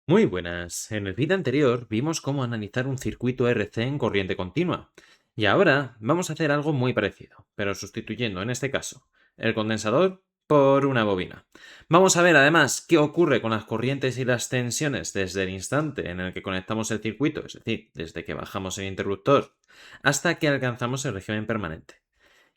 Muy buenas. En el vídeo anterior vimos cómo analizar un circuito RC en corriente continua. Y ahora vamos a hacer algo muy parecido, pero sustituyendo en este caso el condensador por una bobina. Vamos a ver además qué ocurre con las corrientes y las tensiones desde el instante en el que conectamos el circuito, es decir, desde que bajamos el interruptor hasta que alcanzamos el régimen permanente.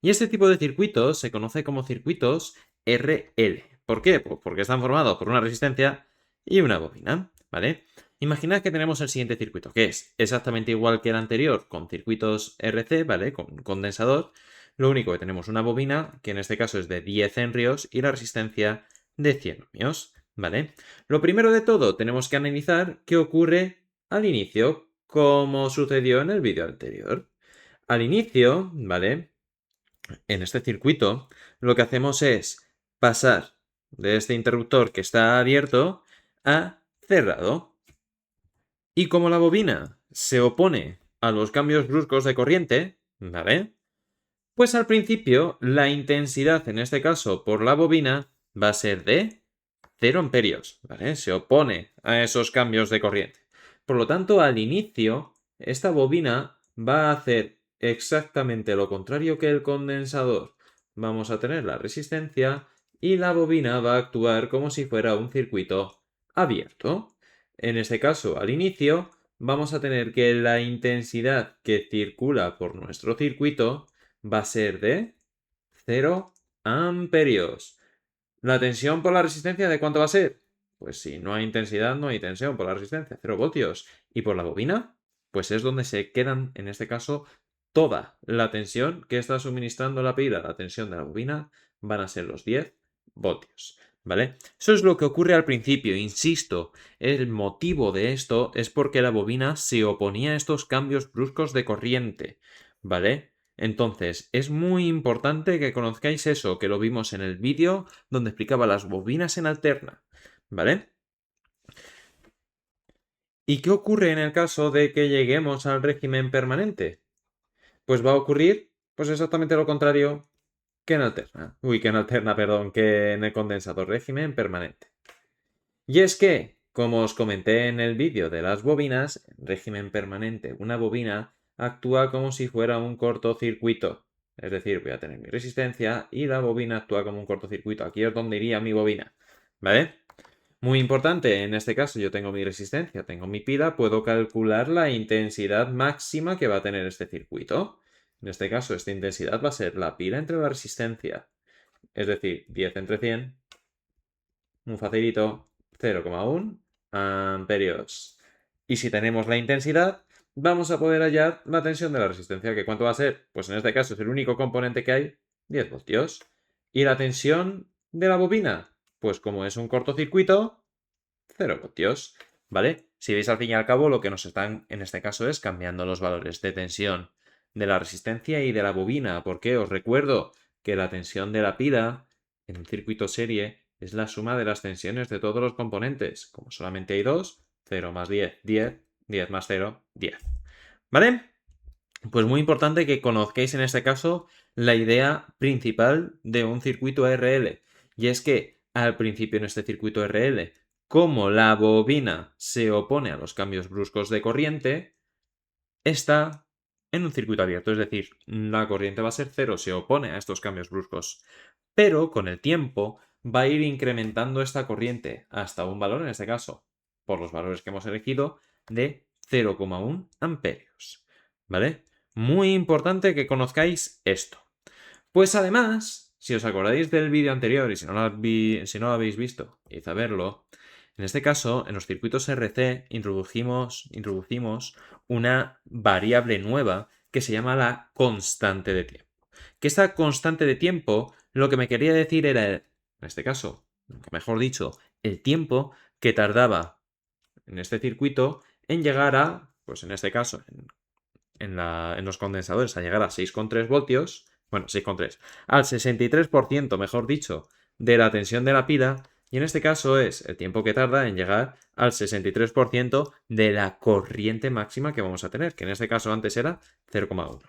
Y este tipo de circuitos se conoce como circuitos RL. ¿Por qué? Pues porque están formados por una resistencia y una bobina, ¿vale? Imaginad que tenemos el siguiente circuito, que es exactamente igual que el anterior, con circuitos RC, ¿vale? Con condensador. Lo único que tenemos una bobina, que en este caso es de 10 henrios, y la resistencia de 100 ohmios, ¿vale? Lo primero de todo, tenemos que analizar qué ocurre al inicio, como sucedió en el vídeo anterior. Al inicio, ¿vale? En este circuito, lo que hacemos es pasar de este interruptor que está abierto a cerrado. Y como la bobina se opone a los cambios bruscos de corriente, ¿vale? Pues al principio la intensidad, en este caso por la bobina, va a ser de 0 amperios, ¿vale? Se opone a esos cambios de corriente. Por lo tanto, al inicio, esta bobina va a hacer exactamente lo contrario que el condensador. Vamos a tener la resistencia y la bobina va a actuar como si fuera un circuito abierto. En este caso, al inicio, vamos a tener que la intensidad que circula por nuestro circuito va a ser de 0 amperios. ¿La tensión por la resistencia de cuánto va a ser? Pues si no hay intensidad, no hay tensión por la resistencia, 0 voltios. ¿Y por la bobina? Pues es donde se quedan, en este caso, toda la tensión que está suministrando la pila. La tensión de la bobina van a ser los 10 voltios. ¿Vale? Eso es lo que ocurre al principio, insisto. El motivo de esto es porque la bobina se oponía a estos cambios bruscos de corriente. ¿Vale? Entonces, es muy importante que conozcáis eso, que lo vimos en el vídeo donde explicaba las bobinas en alterna, ¿vale? ¿Y qué ocurre en el caso de que lleguemos al régimen permanente? Pues va a ocurrir, pues exactamente lo contrario que en alterna. Uy, que en alterna, perdón, que en el condensador régimen permanente. Y es que, como os comenté en el vídeo de las bobinas, en régimen permanente, una bobina actúa como si fuera un cortocircuito. Es decir, voy a tener mi resistencia y la bobina actúa como un cortocircuito. Aquí es donde iría mi bobina. ¿Vale? Muy importante, en este caso yo tengo mi resistencia, tengo mi pila, puedo calcular la intensidad máxima que va a tener este circuito. En este caso, esta intensidad va a ser la pila entre la resistencia. Es decir, 10 entre 100, muy facilito, 0,1 amperios. Y si tenemos la intensidad, vamos a poder hallar la tensión de la resistencia, que ¿cuánto va a ser? Pues en este caso es el único componente que hay, 10 voltios. ¿Y la tensión de la bobina? Pues como es un cortocircuito, 0 voltios, ¿vale? Si veis al fin y al cabo, lo que nos están en este caso es cambiando los valores de tensión de la resistencia y de la bobina, porque os recuerdo que la tensión de la pila en un circuito serie es la suma de las tensiones de todos los componentes. Como solamente hay dos, 0 más 10, 10, 10 más 0, 10. ¿Vale? Pues muy importante que conozcáis en este caso la idea principal de un circuito RL. Y es que al principio en este circuito RL, como la bobina se opone a los cambios bruscos de corriente, está en un circuito abierto. Es decir, la corriente va a ser cero, se opone a estos cambios bruscos. Pero con el tiempo va a ir incrementando esta corriente hasta un valor, en este caso, por los valores que hemos elegido, de 0,1 amperios. ¿Vale? Muy importante que conozcáis esto. Pues además, si os acordáis del vídeo anterior y si no lo habéis visto, id a verlo. En este caso, en los circuitos RC introducimos una variable nueva que se llama la constante de tiempo. Que esta constante de tiempo lo que me quería decir era, en este caso, mejor dicho, el tiempo que tardaba en este circuito en llegar a, pues en este caso, en los condensadores a llegar a 6,3 voltios, bueno, 6,3, al 63%, mejor dicho, de la tensión de la pila, y en este caso es el tiempo que tarda en llegar al 63% de la corriente máxima que vamos a tener, que en este caso antes era 0,1.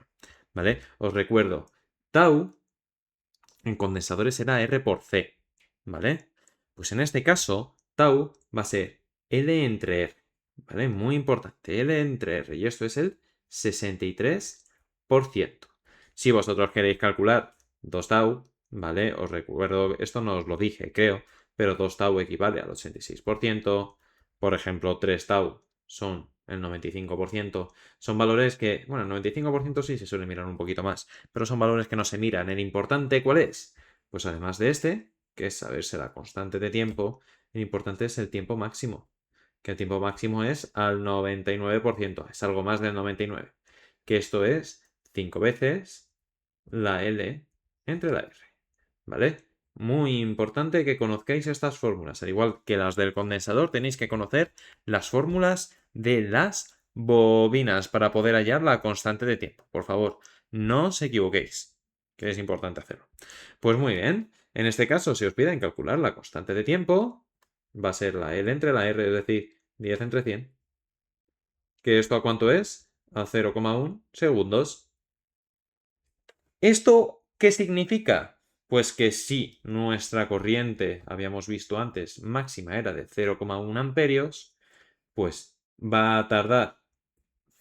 ¿Vale? Os recuerdo, tau en condensadores era R por C, ¿vale? Pues en este caso, tau va a ser L entre R, ¿vale? Muy importante, L entre R, y esto es el 63%. Si vosotros queréis calcular 2 tau, ¿vale? Os recuerdo, esto no os lo dije, creo, pero 2 tau equivale al 86%. Por ejemplo, 3 tau son el 95%. Son valores que, bueno, el 95% sí se suele mirar un poquito más, pero son valores que no se miran. El importante, ¿cuál es? Pues además de este, que es saberse la constante de tiempo, el importante es el tiempo máximo, que el tiempo máximo es al 99%, es algo más del 99%, que esto es 5 veces la L entre la R, ¿vale? Muy importante que conozcáis estas fórmulas, al igual que las del condensador, tenéis que conocer las fórmulas de las bobinas para poder hallar la constante de tiempo. Por favor, no os equivoquéis, que es importante hacerlo. Pues muy bien, en este caso, si os piden calcular la constante de tiempo, va a ser la L entre la R, es decir, 10 entre 100. ¿Que esto a cuánto es? A 0,1 segundos. ¿Esto qué significa? Pues que si nuestra corriente, habíamos visto antes, máxima era de 0,1 amperios, pues va a tardar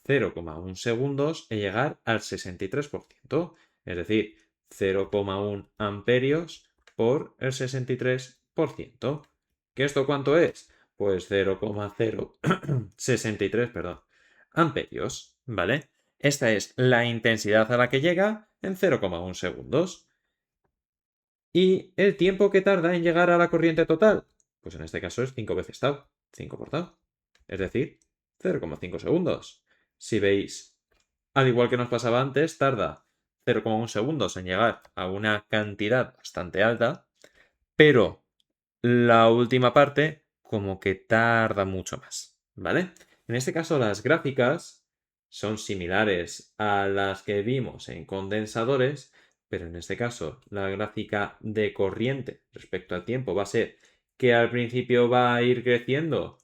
0,1 segundos en llegar al 63%. Es decir, 0,1 amperios por el 63%. ¿Que esto cuánto es? Pues 0,063, perdón, amperios, ¿vale? Esta es la intensidad a la que llega en 0,1 segundos. ¿Y el tiempo que tarda en llegar a la corriente total? Pues en este caso es 5 veces tau, 5 por tau. Es decir, 0,5 segundos. Si veis, al igual que nos pasaba antes, tarda 0,1 segundos en llegar a una cantidad bastante alta, pero la última parte como que tarda mucho más, ¿vale? En este caso las gráficas son similares a las que vimos en condensadores, pero en este caso la gráfica de corriente respecto al tiempo va a ser que al principio va a ir creciendo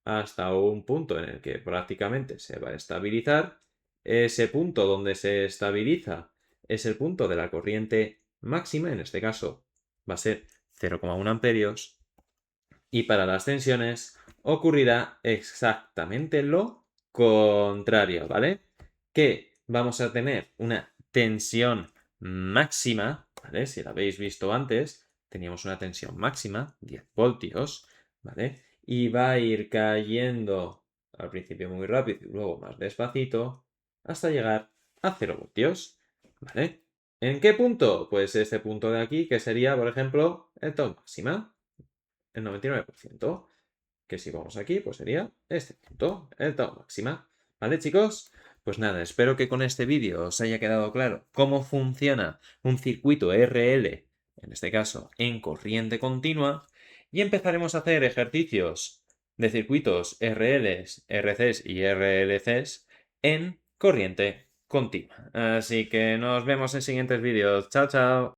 hasta un punto en el que prácticamente se va a estabilizar. Ese punto donde se estabiliza es el punto de la corriente máxima, en este caso va a ser 0,1 amperios, y para las tensiones ocurrirá exactamente lo contrario, ¿vale? Que vamos a tener una tensión máxima, ¿vale? Si la habéis visto antes, teníamos una tensión máxima, 10 voltios, ¿vale? Y va a ir cayendo al principio muy rápido y luego más despacito hasta llegar a 0 voltios, ¿vale? ¿En qué punto? Pues este punto de aquí, que sería, por ejemplo, el tau máxima, el 99%, que si vamos aquí, pues sería este punto, el tau máxima. ¿Vale, chicos? Pues nada, espero que con este vídeo os haya quedado claro cómo funciona un circuito RL, en este caso en corriente continua, y empezaremos a hacer ejercicios de circuitos RLs, RCs y RLCs en corriente continua. Así que nos vemos en siguientes vídeos. Chao, chao.